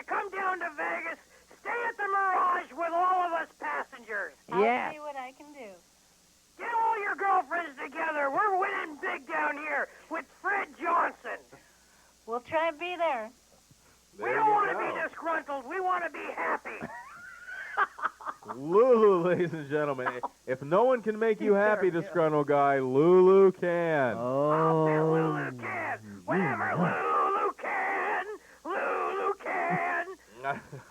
come down to Vegas, stay at the Mirage with all of us passengers. Yeah. I'll see what I can do. Get all your girlfriends together. We're winning big down here with Fred Johnson. We'll try and be there. We don't want to be disgruntled. We want to be happy. Lulu, ladies and gentlemen. If no one can make you happy, disgruntled guy, Lulu can. I'll bet Lulu can. Whatever Lulu can. Lulu can.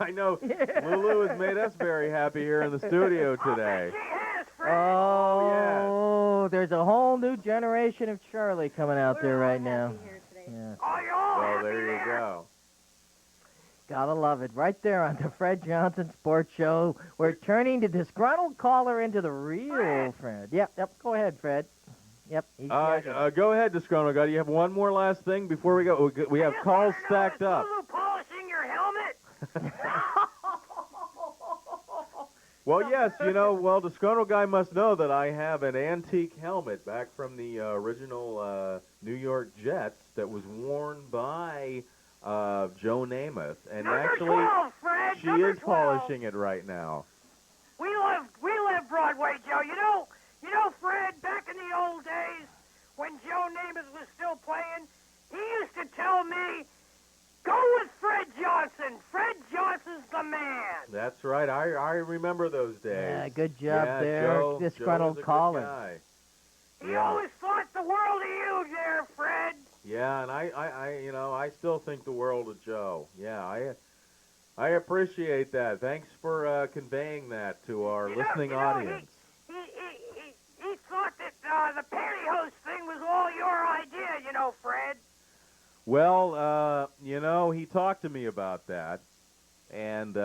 I know Lulu has made us very happy here in the studio today. She has, Fred. Oh, there's a whole new generation of Charlie coming out there right now. Yeah. Oh, you're all Well, happy there you go. Gotta love it. Right there on the Fred Johnson Sports Show. We're turning the disgruntled caller into the real Fred. Yep. Go ahead, Fred. Yep. He's Go ahead, disgruntled guy. Do you have one more last thing before we go? We have calls stacked up. Is Lulu polishing your helmet? Well, yes, disgruntled guy must know that I have an antique helmet back from the original New York Jets that was worn by Joe Namath, and Number actually 12, Fred. she Number is 12. polishing it right now. We live Broadway, Joe. You know, Fred. Back in the old days, when Joe Namath was still playing, he used to tell me, "Go with Fred Johnson. Fred Johnson's the man." That's right. I remember those days. Yeah, good job there, Joe disgruntled was a good caller. guy. He always thought the world of you there, Fred. Yeah, and I still think the world of Joe. Yeah, I appreciate that. Thanks for conveying that to our listening audience. He thought that the pantyhose thing was all your idea, Fred. Well, he talked to me about that, and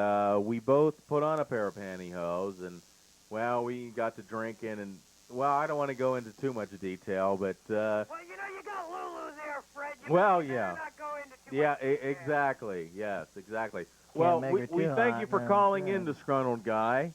we both put on a pair of pantyhose, and, well, we got to drinking, and, well, I don't want to go into too much detail, but... Well, you got Lulu there, Fred. Well, you yeah. not go into too Yeah, much detail. exactly. Yes, exactly. Can't Well, make we her too thank hot, you for no, calling yeah. in, disgruntled guy.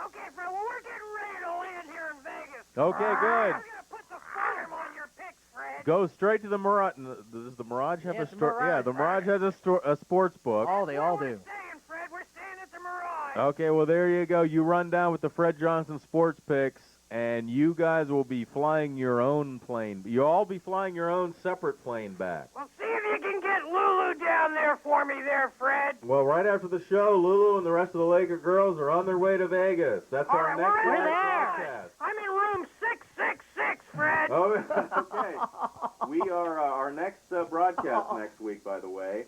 Okay, Fred, well, we're getting ready to land here in Vegas. Okay, good. I'm going to put the farm on your picks, Fred. Go straight to the Mirage. Does the Mirage have Yes, a the store? Yeah, Mirage. the Mirage has a sports book. Oh, they all We're do. staying, Fred. We're staying at the Mirage. Okay, well, there you go. You run down with the Fred Johnson sports picks, and you guys will be flying your own plane. You'll all be flying your own separate plane back. Well, see if you can get Lulu down there for me there, Fred. Well, right after the show, Lulu and the rest of the Laker girls are on their way to Vegas. That's All our right, next we're live there. broadcast. I'm in room 666, Fred. Oh, okay. We are our next broadcast next week, by the way,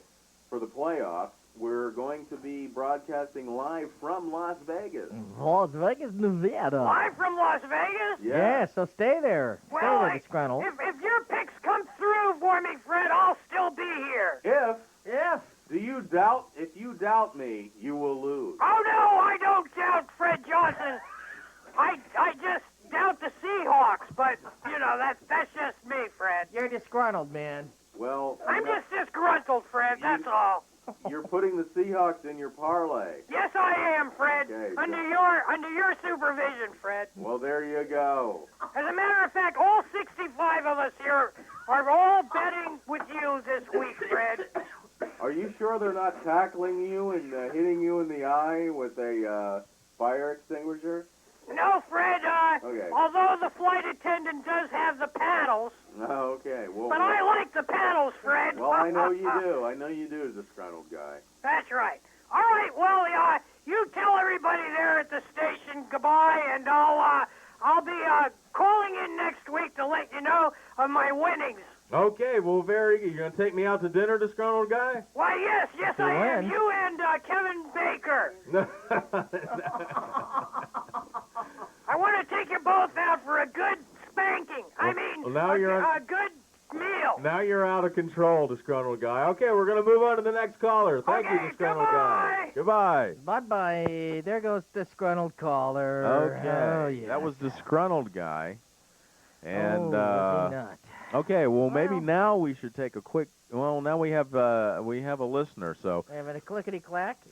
for the playoffs. We're going to be broadcasting live from Las Vegas. Las Vegas, Nevada. Live from Las Vegas? Yeah, so stay there. Stay Well, there, disgruntled. if your picks come through for me, Fred, I'll still be here. Yes. If you doubt me, you will lose. Oh, no, I don't doubt Fred Johnson. I just doubt the Seahawks, but, that's just me, Fred. You're disgruntled, man. Well, I'm just disgruntled, Fred, that's all. you're putting the Seahawks in your parlay. Yes, I am, Fred. Okay, Under your supervision, Fred. Well, there you go. As a matter of fact, all 65 of us here are all betting with you this week, Fred. Are you sure they're not tackling you and hitting you in the eye with a fire extinguisher? No, Fred, Okay. although the flight attendant does have the paddles, Oh, okay. Well, but I like the paddles, Fred. well, I know you do. I know you do, disgruntled guy. That's right. All right, well, you tell everybody there at the station goodbye, and I'll be calling in next week to let you know of my winnings. Okay, well, very good. You're going to take me out to dinner, disgruntled guy? Why, yes, To I am. win. You and Kevin Baker. I want to take you both out for a good spanking. well, now you're a good meal. Now you're out of control, disgruntled guy. Okay, we're going to move on to the next caller. Thank you, Okay, disgruntled guy. Goodbye. Bye-bye. There goes disgruntled caller. Okay. Oh, yeah. That was disgruntled guy. And, was he not? okay, well, maybe Well- now we should take a quick... Well, now we have a listener, so... Having a clickety-clack.